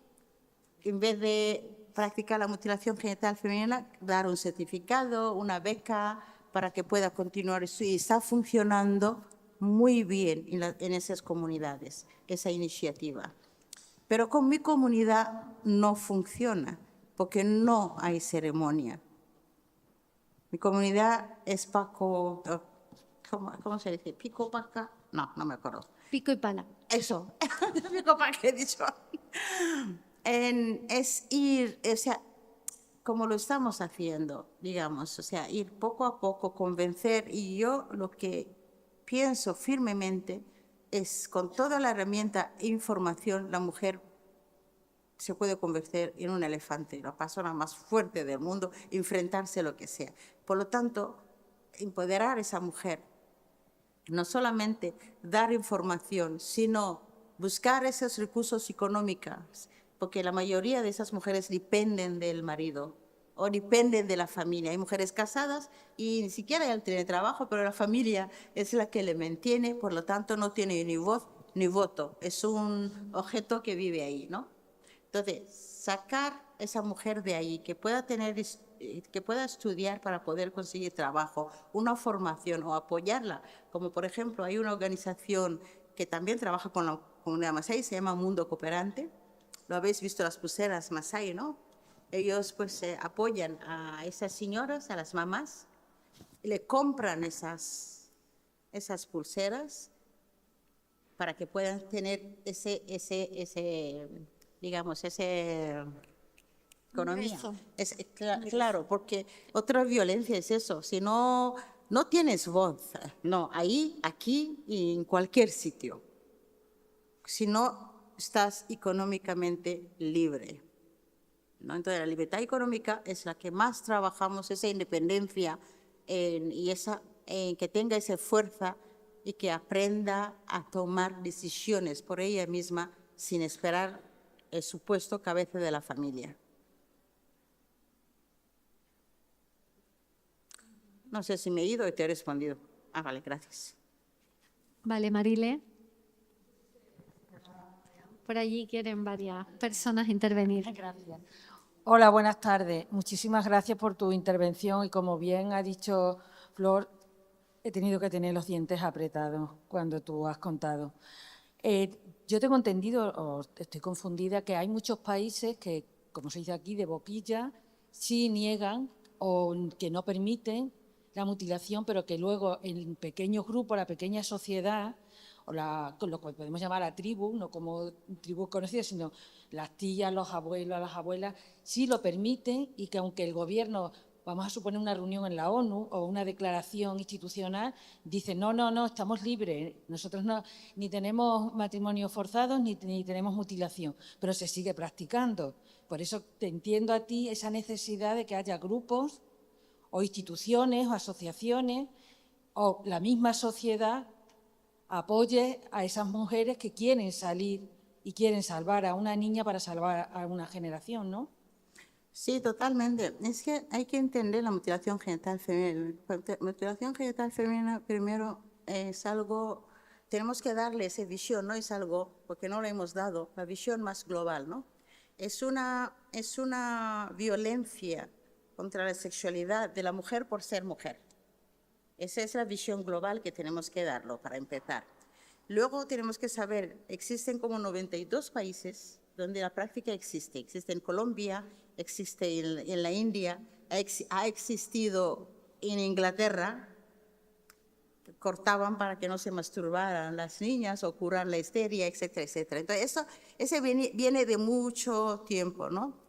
en vez de practicar la mutilación genital femenina, dar un certificado, una beca para que pueda continuar eso y está funcionando muy bien en esas comunidades, esa iniciativa. Pero con mi comunidad no funciona, porque no hay ceremonia. Mi comunidad es Paco, ¿cómo se dice? ¿Pico, paca? No me acuerdo. Pico y pala. Eso, pico, paca he dicho. Es ir, o sea, como lo estamos haciendo, digamos, o sea, ir poco a poco, convencer, y yo lo que pienso firmemente es con toda la herramienta e información, la mujer se puede convertir en un elefante, la persona más fuerte del mundo, enfrentarse a lo que sea. Por lo tanto, empoderar a esa mujer, no solamente dar información, sino buscar esos recursos económicos, porque la mayoría de esas mujeres dependen del marido o dependen de la familia. Hay mujeres casadas y ni siquiera él tiene trabajo, pero la familia es la que le mantiene, por lo tanto no tiene ni voz ni voto, es un objeto que vive ahí, ¿no? Entonces, sacar esa mujer de ahí, que pueda estudiar para poder conseguir trabajo, una formación o apoyarla, como por ejemplo hay una organización que también trabaja con la comunidad Masái, se llama Mundo Cooperante. Lo habéis visto, las pulseras Masái, ¿no? Ellos pues apoyan a esas señoras, a las mamás, y le compran esas pulseras para que puedan tener digamos, esa economía. Claro, porque otra violencia es eso, si no tienes voz, no, ahí, aquí y en cualquier sitio, si no estás económicamente libre, ¿no? Entonces la libertad económica es la que más trabajamos, esa independencia y que tenga esa fuerza y que aprenda a tomar decisiones por ella misma sin esperar el supuesto cabeza de la familia. No sé si me he ido y te he respondido. Vale, gracias. Vale, Marile. Por allí quieren varias personas intervenir. Gracias. Hola, buenas tardes. Muchísimas gracias por tu intervención y como bien ha dicho Flor, he tenido que tener los dientes apretados cuando tú has contado. Yo tengo entendido, o estoy confundida, que hay muchos países que, como se dice aquí, de boquilla, sí niegan o que no permiten la mutilación, pero que luego en pequeños grupos, la pequeña sociedad, o lo que podemos llamar la tribu, no como tribus conocidas, sino las tías, los abuelos, las abuelas, sí lo permiten y que aunque el gobierno, vamos a suponer una reunión en la ONU o una declaración institucional, dice no, estamos libres, nosotros ni tenemos matrimonios forzados ni tenemos mutilación, pero se sigue practicando. Por eso te entiendo a ti esa necesidad de que haya grupos o instituciones o asociaciones o la misma sociedad apoye a esas mujeres que quieren salir y quieren salvar a una niña para salvar a una generación, ¿no? Sí, totalmente. Es que hay que entender la mutilación genital femenina. La mutilación genital femenina, primero, es algo, tenemos que darle esa visión, no es algo, porque no le hemos dado, la visión más global, ¿no? Es una violencia contra la sexualidad de la mujer por ser mujer. Esa es la visión global que tenemos que darlo para empezar. Luego tenemos que saber, existen como 92 países donde la práctica existe. Existe en Colombia, existe en la India, ha existido en Inglaterra. Cortaban para que no se masturbaran las niñas o curar la histeria, etcétera, etcétera. Entonces, ese viene de mucho tiempo, ¿no?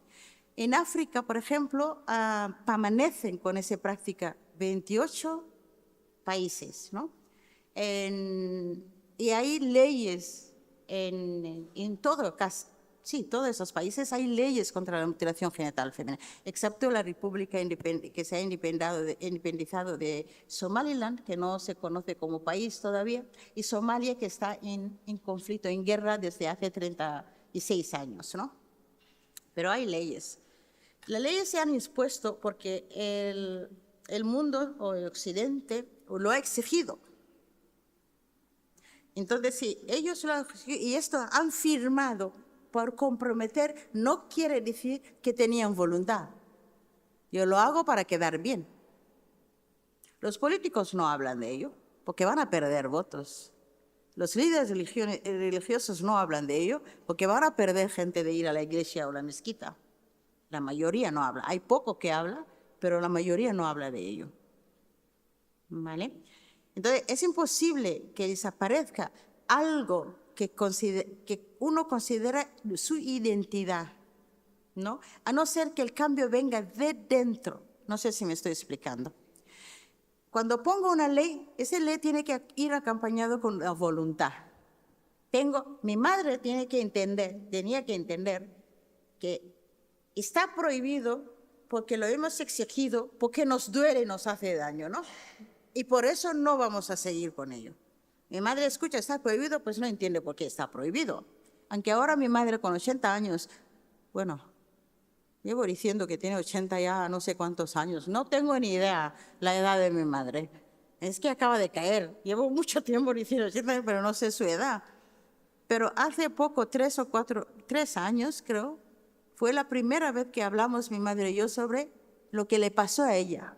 En África, por ejemplo, permanecen con esa práctica 28 países, ¿no? Y hay leyes en todo caso. Sí, todos esos países hay leyes contra la mutilación genital femenina, excepto la República que se ha independizado de Somaliland, que no se conoce como país todavía, y Somalia, que está en conflicto, en guerra desde hace 36 años, ¿no? Pero hay leyes. Las leyes se han impuesto porque el mundo o el occidente lo ha exigido. Entonces, si ellos lo han exigido y esto han firmado por comprometer, no quiere decir que tenían voluntad. Yo lo hago para quedar bien. Los políticos no hablan de ello porque van a perder votos. Los líderes religiosos no hablan de ello porque van a perder gente de ir a la iglesia o la mezquita. La mayoría no habla. Hay poco que habla, pero la mayoría no habla de ello. ¿Vale? Entonces, es imposible que desaparezca algo que uno considera su identidad, ¿no? A no ser que el cambio venga de dentro. No sé si me estoy explicando. Cuando pongo una ley, esa ley tiene que ir acompañado con la voluntad. Mi madre tenía que entender que está prohibido porque lo hemos exigido, porque nos duele y nos hace daño, ¿no? Y por eso no vamos a seguir con ello. Mi madre escucha, está prohibido, pues no entiende por qué está prohibido. Aunque ahora mi madre con 80 años, bueno, llevo diciendo que tiene 80 ya no sé cuántos años, no tengo ni idea la edad de mi madre. Es que acaba de caer, llevo mucho tiempo diciendo 80 años, pero no sé su edad. Pero hace poco, 3 años creo, fue la primera vez que hablamos mi madre y yo sobre lo que le pasó a ella.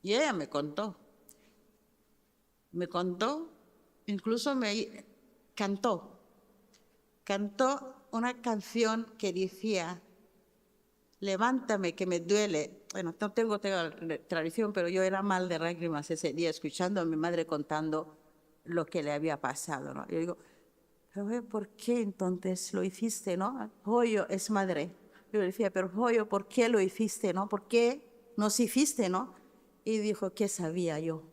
Y ella me contó, incluso me cantó una canción que decía, levántame que me duele. Bueno, no tengo tradición, pero yo era mal de lágrimas ese día escuchando a mi madre contando lo que le había pasado, ¿no? Yo digo, pero ¿por qué entonces lo hiciste, no? Joyo es madre. Yo le decía, pero Joyo, ¿por qué lo hiciste, no? ¿Por qué nos hiciste, no? Y dijo, ¿qué sabía yo?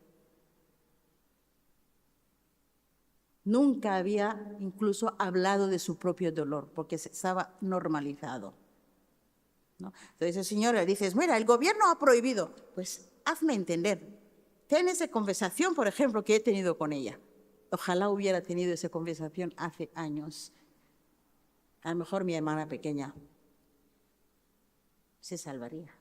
Nunca había incluso hablado de su propio dolor, porque estaba normalizado, ¿no? Entonces el señor le dice, mira, el gobierno ha prohibido. Pues hazme entender. Ten esa conversación, por ejemplo, que he tenido con ella. Ojalá hubiera tenido esa conversación hace años. A lo mejor mi hermana pequeña se salvaría.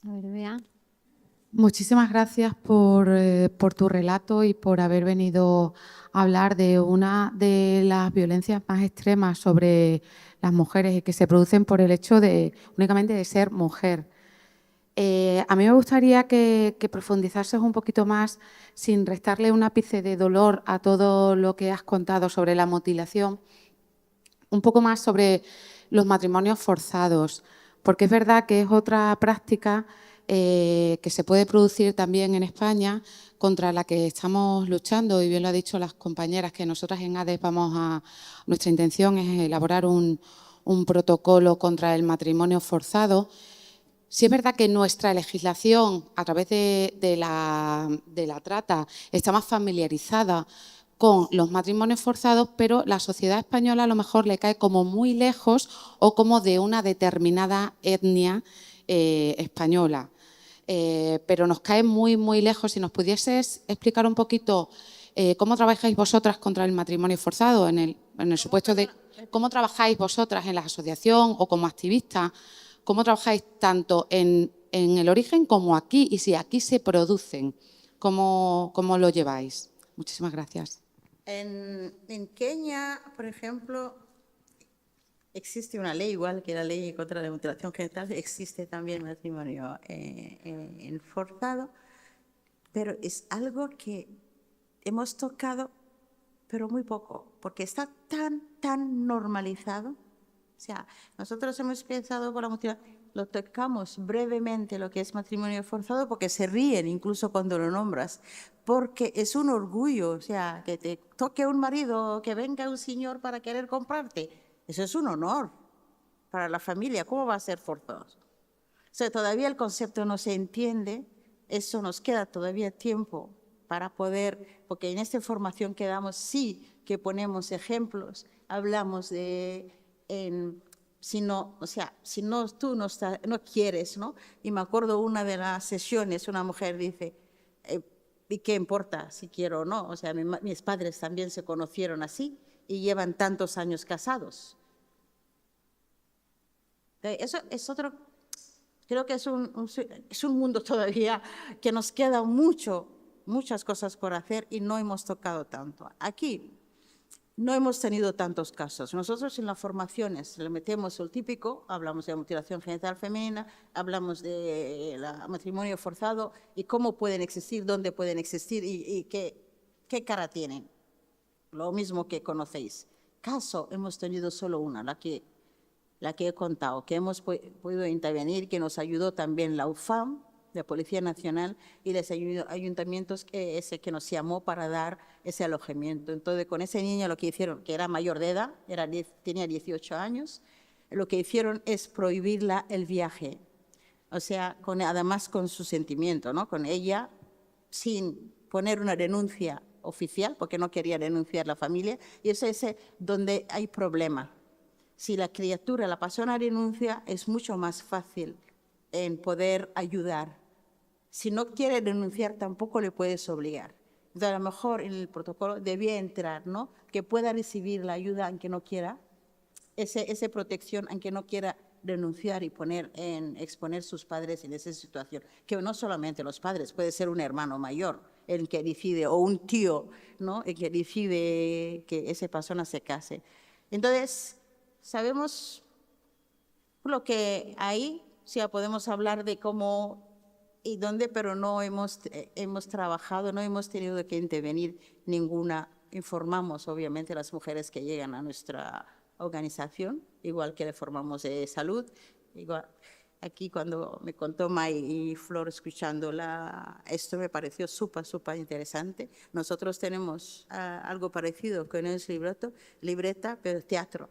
A ver, Bea. Muchísimas gracias por tu relato y por haber venido a hablar de una de las violencias más extremas sobre las mujeres y que se producen por el hecho únicamente de ser mujer. A mí me gustaría que profundizases un poquito más, sin restarle un ápice de dolor a todo lo que has contado sobre la mutilación, un poco más sobre los matrimonios forzados, porque es verdad que es otra práctica que se puede producir también en España, contra la que estamos luchando, y bien lo han dicho las compañeras, que nosotras en ADES nuestra intención es elaborar un protocolo contra el matrimonio forzado. Sí es verdad que nuestra legislación, a través de la trata, está más familiarizada con los matrimonios forzados, pero la sociedad española a lo mejor le cae como muy lejos o como de una determinada etnia española. Pero nos cae muy, muy lejos. Si nos pudieses explicar un poquito cómo trabajáis vosotras contra el matrimonio forzado, en el supuesto de cómo trabajáis vosotras en la asociación o como activistas, cómo trabajáis tanto en el origen como aquí, y si aquí se producen ¿Cómo lo lleváis? Muchísimas gracias. En Kenia, por ejemplo, existe una ley, igual que la ley contra la mutilación genital, existe también matrimonio forzado, pero es algo que hemos tocado, pero muy poco, porque está tan normalizado. O sea, nosotros hemos pensado por la mutilación, lo tocamos brevemente lo que es matrimonio forzado porque se ríen incluso cuando lo nombras, porque es un orgullo, o sea, que te toque un marido, que venga un señor para querer comprarte, eso es un honor para la familia. ¿Cómo va a ser forzoso? O sea, todavía el concepto no se entiende, eso nos queda todavía tiempo para poder, porque en esta formación que damos sí que ponemos ejemplos, hablamos de, si no, o sea, si no, tú no quieres, ¿no? Y me acuerdo una de las sesiones, una mujer dice, ¿y qué importa si quiero o no? O sea, mis padres también se conocieron así y llevan tantos años casados. Eso es otro, creo que es un mundo todavía que nos queda muchas cosas por hacer y no hemos tocado tanto. Aquí no hemos tenido tantos casos. Nosotros en las formaciones le metemos el típico, hablamos de mutilación genital femenina, hablamos de matrimonio forzado y cómo pueden existir, dónde pueden existir y qué cara tienen. Lo mismo que conocéis. Caso hemos tenido solo una, la que he contado, que hemos podido intervenir, que nos ayudó también la UFAM, la Policía Nacional, y los ayuntamientos que nos llamó para dar ese alojamiento. Entonces, con esa niña lo que hicieron, que era mayor de edad, tenía 18 años, lo que hicieron es prohibirla el viaje. O sea, además con su sentimiento, ¿no? Con ella, sin poner una denuncia oficial, porque no quería denunciar la familia, y eso es donde hay problema. Si la criatura, la persona denuncia, es mucho más fácil en poder ayudar. Si no quiere denunciar, tampoco le puedes obligar. Entonces, a lo mejor en el protocolo debía entrar, ¿no? Que pueda recibir la ayuda aunque no quiera, esa protección aunque no quiera denunciar y exponer sus padres en esa situación. Que no solamente los padres, puede ser un hermano mayor el que decide, o un tío, ¿no? El que decide que esa persona se case. Entonces, sabemos lo que hay, o sea, podemos hablar de cómo y dónde, pero no hemos trabajado, no hemos tenido que intervenir ninguna. Informamos, obviamente, a las mujeres que llegan a nuestra organización, igual que le formamos de salud. Igual, aquí cuando me contó May y Flor escuchando esto me pareció súper interesante. Nosotros tenemos algo parecido, que no es libreta, pero teatro.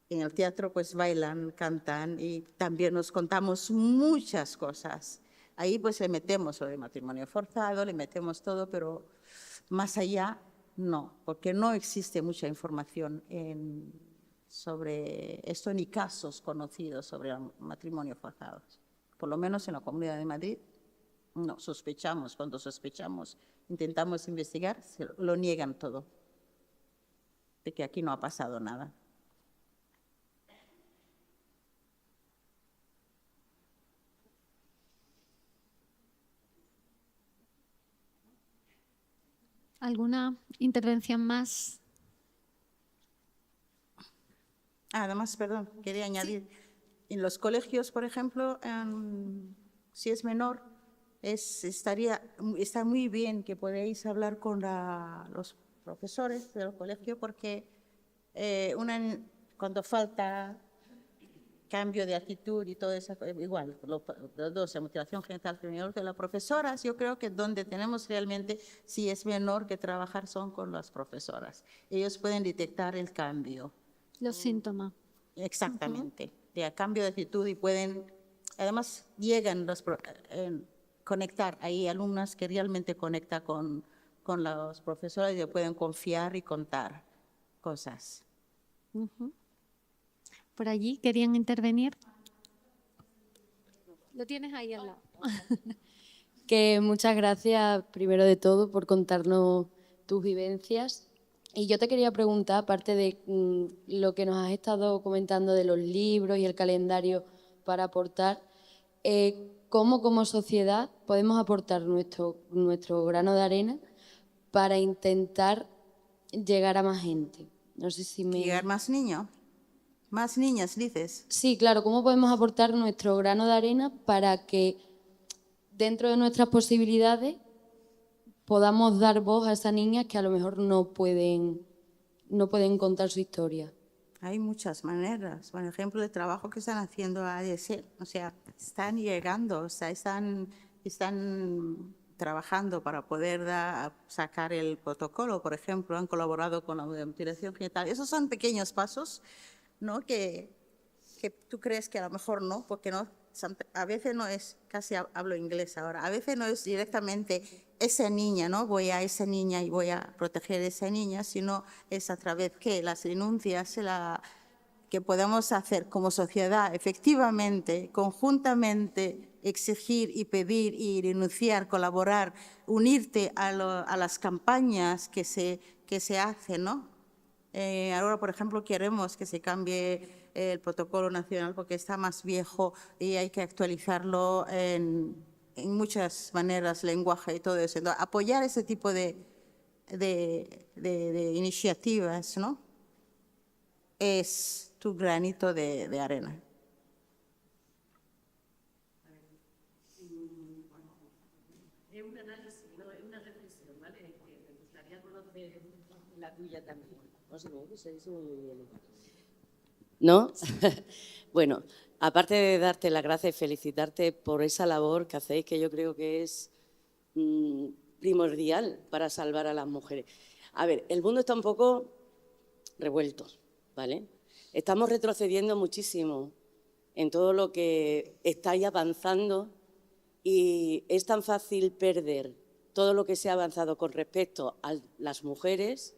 En el teatro pues bailan, cantan y también nos contamos muchas cosas. Ahí pues le metemos lo de matrimonio forzado, le metemos todo, pero más allá no, porque no existe mucha información sobre esto ni casos conocidos sobre el matrimonio forzado. Por lo menos en la Comunidad de Madrid no sospechamos, cuando sospechamos intentamos investigar, lo niegan todo, de que aquí no ha pasado nada. ¿Alguna intervención más? Además, perdón, quería añadir, en los colegios, por ejemplo, si es menor, está muy bien que podáis hablar con los profesores del colegio, porque cuando falta cambio de actitud y todo eso, igual, los dos, la mutilación genital femenina de las profesoras, yo creo que donde tenemos realmente, si es menor que trabajar, son con las profesoras. Ellos pueden detectar el cambio. Los síntomas. Exactamente, de cambio de actitud y pueden, además llegan conectar, hay alumnas que realmente conectan con los profesores y pueden confiar y contar cosas. Por allí, ¿querían intervenir? Lo tienes ahí al lado. Que muchas gracias, primero de todo, por contarnos tus vivencias. Y yo te quería preguntar, aparte de lo que nos has estado comentando de los libros y el calendario para aportar, cómo como sociedad podemos aportar nuestro grano de arena para intentar llegar a más gente. No sé si me... Llegar más niños, más niñas, dices. Sí, claro, ¿cómo podemos aportar nuestro grano de arena para que dentro de nuestras posibilidades podamos dar voz a esas niñas que a lo mejor no pueden contar su historia? Hay muchas maneras. Por ejemplo, el trabajo que están haciendo ADC, o sea, están llegando, o sea, están trabajando para poder sacar el protocolo, por ejemplo, han colaborado con la mutilación genital. Esos son pequeños pasos, ¿no? Que tú crees que a lo mejor no, porque no, a veces no es, casi hablo inglés ahora, a veces no es directamente esa niña, ¿no? Voy a esa niña y voy a proteger a esa niña, sino es a través que las denuncias, que podamos hacer como sociedad, efectivamente, conjuntamente, exigir y pedir y denunciar, colaborar, unirte a las campañas que se hacen, ¿no? Ahora, por ejemplo, queremos que se cambie el protocolo nacional porque está más viejo y hay que actualizarlo en muchas maneras, lenguaje y todo eso. Entonces, apoyar ese tipo de iniciativas, ¿no? Es tu granito de arena. Es un análisis, no es una reflexión, ¿vale? Me gustaría conocer la tuya también. No sé, se dice muy bien. ¿No? Bueno, aparte de darte las gracias y felicitarte por esa labor que hacéis, que yo creo que es primordial para salvar a las mujeres. A ver, el mundo está un poco revuelto, ¿vale? Estamos retrocediendo muchísimo en todo lo que estáis avanzando y es tan fácil perder todo lo que se ha avanzado con respecto a las mujeres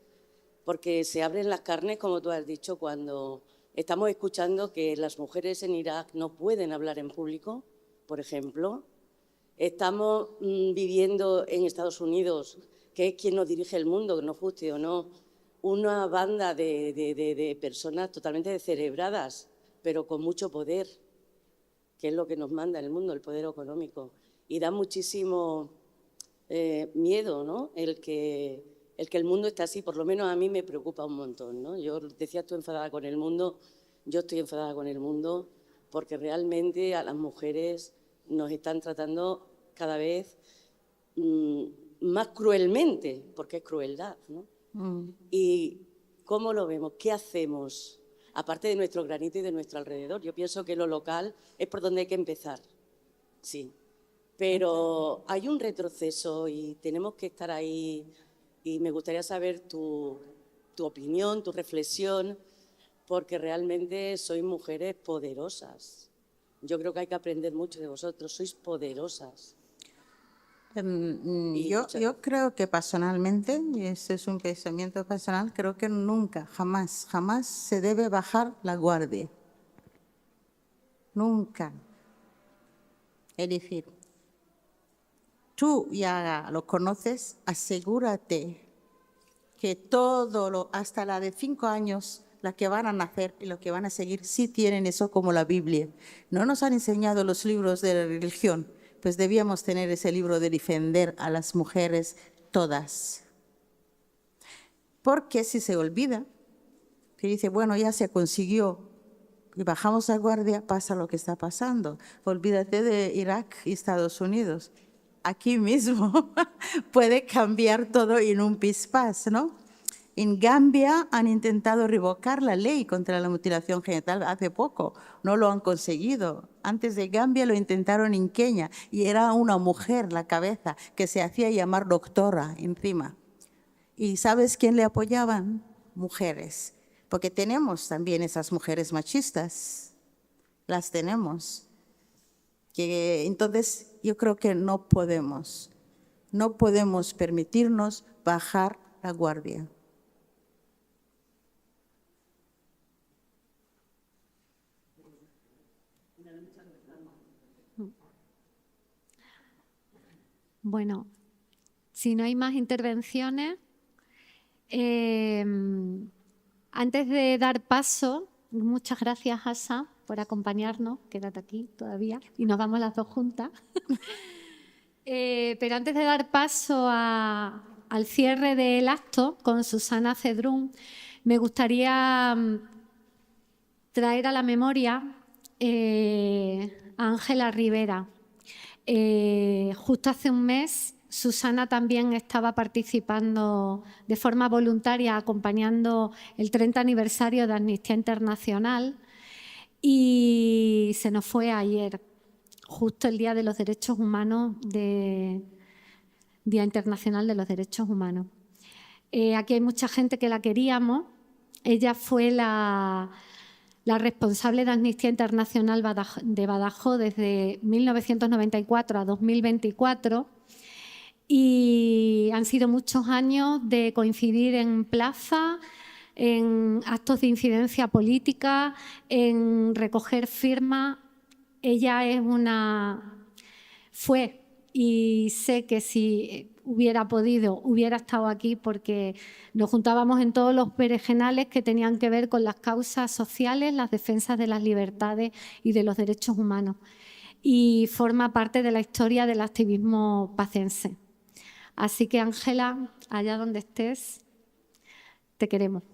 porque se abren las carnes, como tú has dicho, cuando estamos escuchando que las mujeres en Irak no pueden hablar en público, por ejemplo. Estamos viviendo en Estados Unidos, que es quien nos dirige el mundo, que nos guste o no, una banda de personas totalmente descerebradas, pero con mucho poder, que es lo que nos manda el mundo, el poder económico. Y da muchísimo miedo, ¿no? El que el mundo está así, por lo menos a mí me preocupa un montón, ¿no? Yo decía, estoy enfadada con el mundo, yo estoy enfadada con el mundo porque realmente a las mujeres nos están tratando cada vez más cruelmente, porque es crueldad, ¿no? ¿Y cómo lo vemos? ¿Qué hacemos? Aparte de nuestro granito y de nuestro alrededor. Yo pienso que lo local es por donde hay que empezar, sí. Pero hay un retroceso y tenemos que estar ahí. Y me gustaría saber tu opinión, tu reflexión, porque realmente sois mujeres poderosas. Yo creo que hay que aprender mucho de vosotros, sois poderosas. Yo creo que personalmente, y ese es un pensamiento personal, creo que nunca, jamás se debe bajar la guardia. Nunca. Es decir, tú ya lo conoces, asegúrate que todo, hasta la de 5 años, la que van a nacer y lo que van a seguir, sí tienen eso como la Biblia. No nos han enseñado los libros de la religión, pues debíamos tener ese libro de defender a las mujeres todas. Porque si se olvida, que dice, bueno, ya se consiguió, y bajamos la guardia, pasa lo que está pasando. Olvídate de Irak y Estados Unidos. Aquí mismo puede cambiar todo en un pispás, ¿no? En Gambia han intentado revocar la ley contra la mutilación genital hace poco, no lo han conseguido. Antes de Gambia lo intentaron en Kenia y era una mujer la cabeza que se hacía llamar doctora encima. ¿Y sabes quién le apoyaban? Mujeres, porque tenemos también esas mujeres machistas, las tenemos. Entonces yo creo que no podemos permitirnos bajar la guardia. Bueno, si no hay más intervenciones, antes de dar paso, muchas gracias, Asa, por acompañarnos. Quédate aquí todavía y nos vamos las dos juntas. Pero antes de dar paso al cierre del acto con Susana Cedrún, me gustaría traer a la memoria a Ángela Rivera. Justo hace un mes, Susana también estaba participando de forma voluntaria, acompañando el 30 aniversario de Amnistía Internacional, y se nos fue ayer, justo el Día de los Derechos Humanos, Día Internacional de los Derechos Humanos. Aquí hay mucha gente que la queríamos. Ella fue la responsable de Amnistía Internacional de Badajoz desde 1994 a 2024, y han sido muchos años de coincidir en plaza, en actos de incidencia política, en recoger firmas. Ella fue, y sé que si hubiera podido, hubiera estado aquí, porque nos juntábamos en todos los berenjenales que tenían que ver con las causas sociales, las defensas de las libertades y de los derechos humanos. Y forma parte de la historia del activismo pacense. Así que, Ángela, allá donde estés, te queremos.